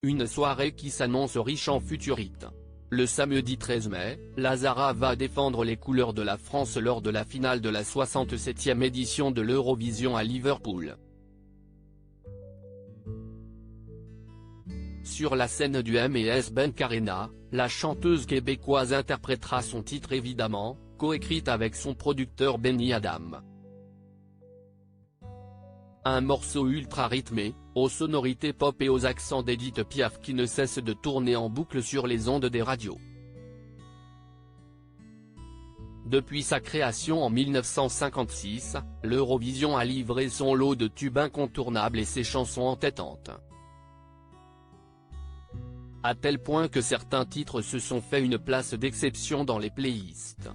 Une soirée qui s'annonce riche en futurites. Le samedi 13 mai, Lazara va défendre les couleurs de la France lors de la finale de la 67e édition de l'Eurovision à Liverpool. Sur la scène du M&S Bank Arena, la chanteuse québécoise interprétera son titre évidemment, coécrite avec son producteur Benny Adam. Un morceau ultra rythmé, aux sonorités pop et aux accents d'Edith Piaf qui ne cesse de tourner en boucle sur les ondes des radios. Depuis sa création en 1956, l'Eurovision a livré son lot de tubes incontournables et ses chansons entêtantes. À tel point que certains titres se sont fait une place d'exception dans les playlists.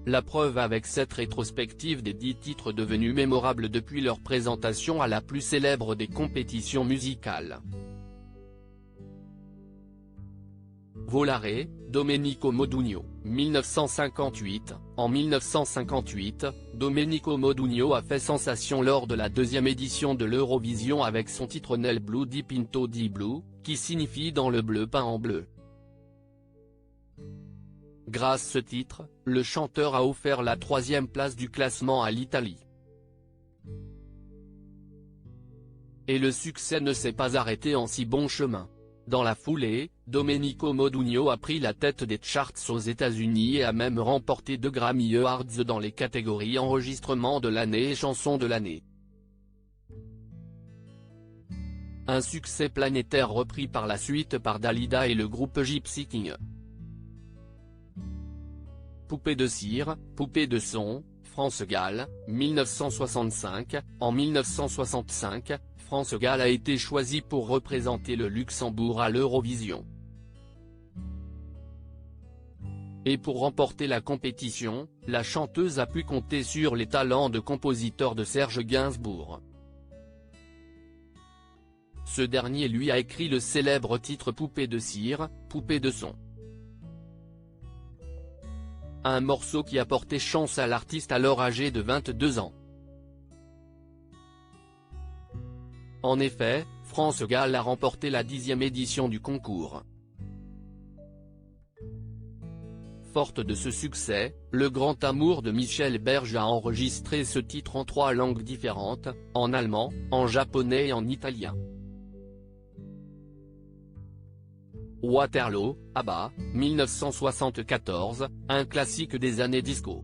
La preuve avec cette rétrospective des 10 titres devenus mémorables depuis leur présentation à la plus célèbre des compétitions musicales. Volare, Domenico Modugno, 1958. En 1958, Domenico Modugno a fait sensation lors de la deuxième édition de l'Eurovision avec son titre Nel blu dipinto di blu, qui signifie dans le bleu peint en bleu. Grâce à ce titre, le chanteur a offert la 3e place du classement à l'Italie. Et le succès ne s'est pas arrêté en si bon chemin. Dans la foulée, Domenico Modugno a pris la tête des charts aux États-Unis et a même remporté 2 Grammy Awards dans les catégories enregistrement de l'année et chanson de l'année. Un succès planétaire repris par la suite par Dalida et le groupe Gypsy King. Poupée de cire, poupée de son, France Gall, 1965. En 1965, France Gall a été choisie pour représenter le Luxembourg à l'Eurovision. Et pour remporter la compétition, la chanteuse a pu compter sur les talents de compositeur de Serge Gainsbourg. Ce dernier lui a écrit le célèbre titre Poupée de cire, poupée de son. Un morceau qui a porté chance à l'artiste alors âgé de 22 ans. En effet, France Gall a remporté la 10e édition du concours. Forte de ce succès, le grand amour de Michel Berge a enregistré ce titre en 3 langues différentes, en allemand, en japonais et en italien. Waterloo, ABBA, 1974, un classique des années disco.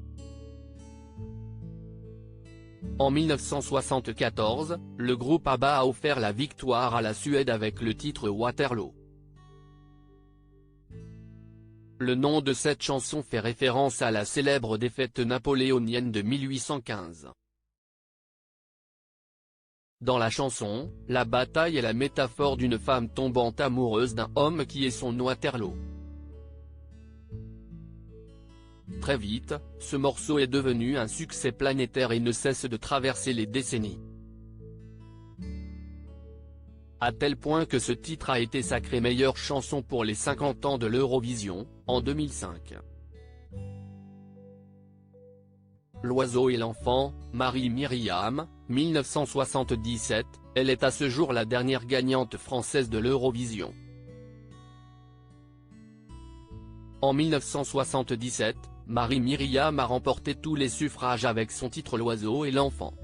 En 1974, le groupe ABBA a offert la victoire à la Suède avec le titre Waterloo. Le nom de cette chanson fait référence à la célèbre défaite napoléonienne de 1815. Dans la chanson, la bataille est la métaphore d'une femme tombant amoureuse d'un homme qui est son Waterloo. Très vite, ce morceau est devenu un succès planétaire et ne cesse de traverser les décennies. À tel point que ce titre a été sacré meilleure chanson pour les 50 ans de l'Eurovision, en 2005. L'oiseau et l'enfant, Marie-Myriam, 1977, elle est à ce jour la dernière gagnante française de l'Eurovision. En 1977, Marie-Myriam a remporté tous les suffrages avec son titre L'oiseau et l'enfant.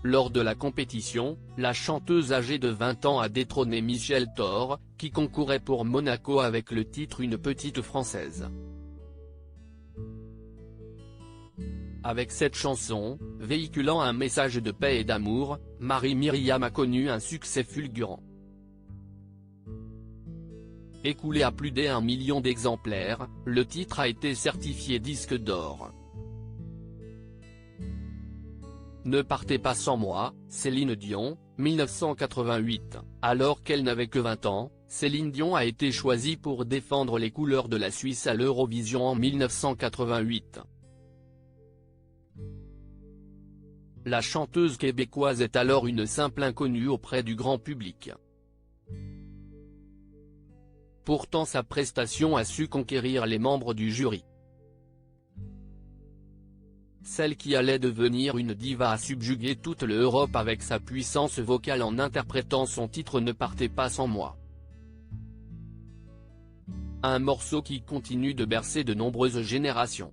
Lors de la compétition, la chanteuse âgée de 20 ans a détrôné Michel Thor, qui concourait pour Monaco avec le titre Une petite française. Avec cette chanson, véhiculant un message de paix et d'amour, Marie-Myriam a connu un succès fulgurant. Écoulé à plus d'1 million d'exemplaires, le titre a été certifié disque d'or. Ne partez pas sans moi, Céline Dion, 1988. Alors qu'elle n'avait que 20 ans, Céline Dion a été choisie pour défendre les couleurs de la Suisse à l'Eurovision en 1988. La chanteuse québécoise est alors une simple inconnue auprès du grand public. Pourtant sa prestation a su conquérir les membres du jury. celle qui allait devenir une diva a subjugué toute l'Europe avec sa puissance vocale en interprétant son titre Ne partez pas sans moi. Un morceau qui continue de bercer de nombreuses générations.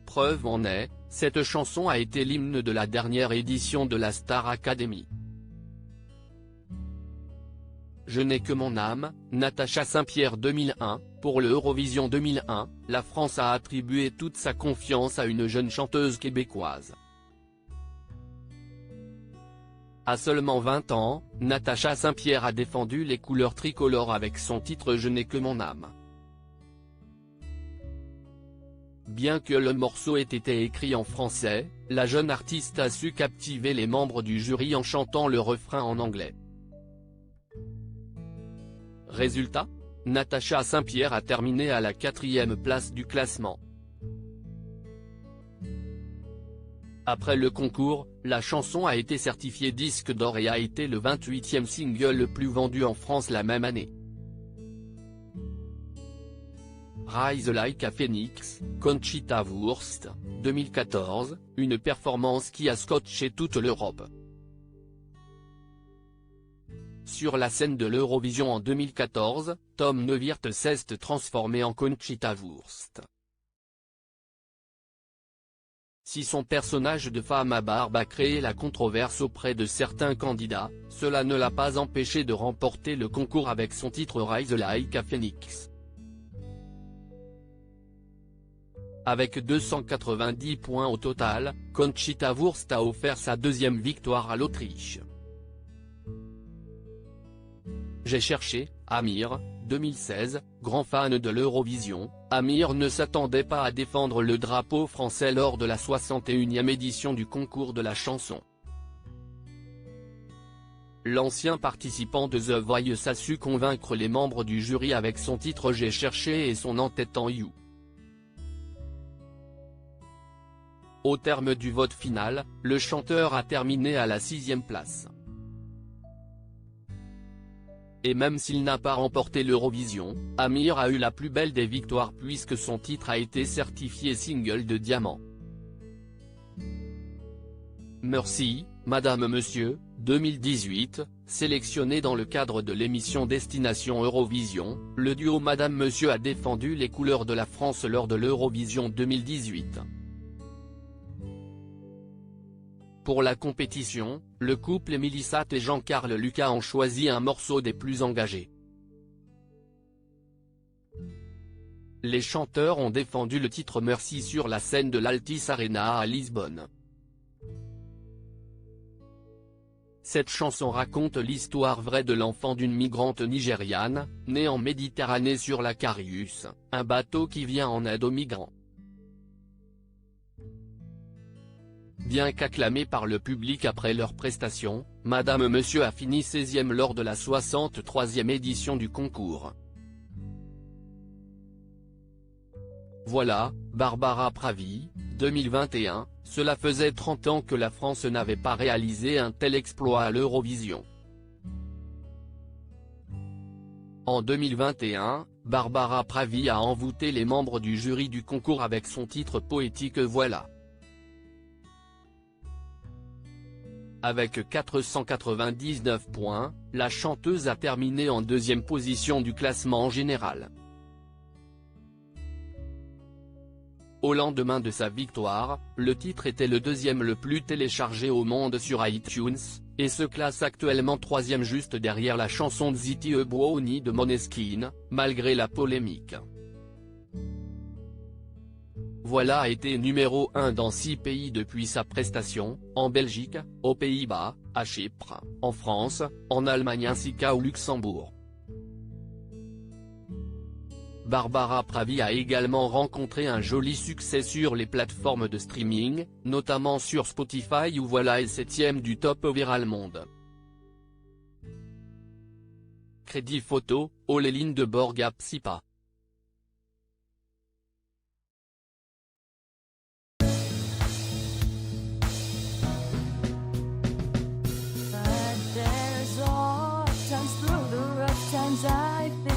Preuve en est, cette chanson a été l'hymne de la dernière édition de la Star Academy. Je n'ai que mon âme, Natacha Saint-Pierre 2001, pour le Eurovision 2001, la France a attribué toute sa confiance à une jeune chanteuse québécoise. À seulement 20 ans, Natacha Saint-Pierre a défendu les couleurs tricolores avec son titre Je n'ai que mon âme. Bien que le morceau ait été écrit en français, la jeune artiste a su captiver les membres du jury en chantant le refrain en anglais. Résultat, Natacha Saint-Pierre a terminé à la 4e place du classement. Après le concours, la chanson a été certifiée disque d'or et a été le 28e single le plus vendu en France la même année. Rise Like a Phoenix, Conchita Wurst, 2014, une performance qui a scotché toute l'Europe. Sur la scène de l'Eurovision en 2014, Tom Neuwirth s'est transformé en Conchita Wurst. Si son personnage de femme à barbe a créé la controverse auprès de certains candidats, cela ne l'a pas empêché de remporter le concours avec son titre Rise Like a Phoenix. Avec 290 points au total, Conchita Wurst a offert sa 2e victoire à l'Autriche. J'ai cherché, Amir, 2016, grand fan de l'Eurovision, Amir ne s'attendait pas à défendre le drapeau français lors de la 61e édition du concours de la chanson. L'ancien participant de The Voice a su convaincre les membres du jury avec son titre J'ai cherché et son entêtant You. Au terme du vote final, le chanteur a terminé à la 6e place. Et même s'il n'a pas remporté l'Eurovision, Amir a eu la plus belle des victoires puisque son titre a été certifié single de diamant. Merci, Madame Monsieur, 2018, sélectionné dans le cadre de l'émission Destination Eurovision, le duo Madame Monsieur a défendu les couleurs de la France lors de l'Eurovision 2018. Pour la compétition, le couple Émilie Satt et Jean-Carl Lucas ont choisi un morceau des plus engagés. Les chanteurs ont défendu le titre Merci sur la scène de l'Altis Arena à Lisbonne. Cette chanson raconte l'histoire vraie de l'enfant d'une migrante nigériane, née en Méditerranée sur l'Acarius, un bateau qui vient en aide aux migrants. Bien qu'acclamée par le public après leur prestation, Madame Monsieur a fini 16e lors de la 63e édition du concours. Voilà, Barbara Pravi, 2021, cela faisait 30 ans que la France n'avait pas réalisé un tel exploit à l'Eurovision. En 2021, Barbara Pravi a envoûté les membres du jury du concours avec son titre poétique Voilà. Avec 499 points, la chanteuse a terminé en 2e position du classement général. Au lendemain de sa victoire, le titre était le 2e le plus téléchargé au monde sur iTunes, et se classe actuellement 3e juste derrière la chanson Ziti e Buoni de Måneskin, malgré la polémique. Voilà a été numéro 1 dans 6 pays depuis sa prestation, en Belgique, aux Pays-Bas, à Chypre, en France, en Allemagne ainsi qu'au Luxembourg. Barbara Pravi a également rencontré un joli succès sur les plateformes de streaming, notamment sur Spotify où Voilà est 7e du top Viral Monde. Crédit photo, Oléline de Borga Psipa. I've been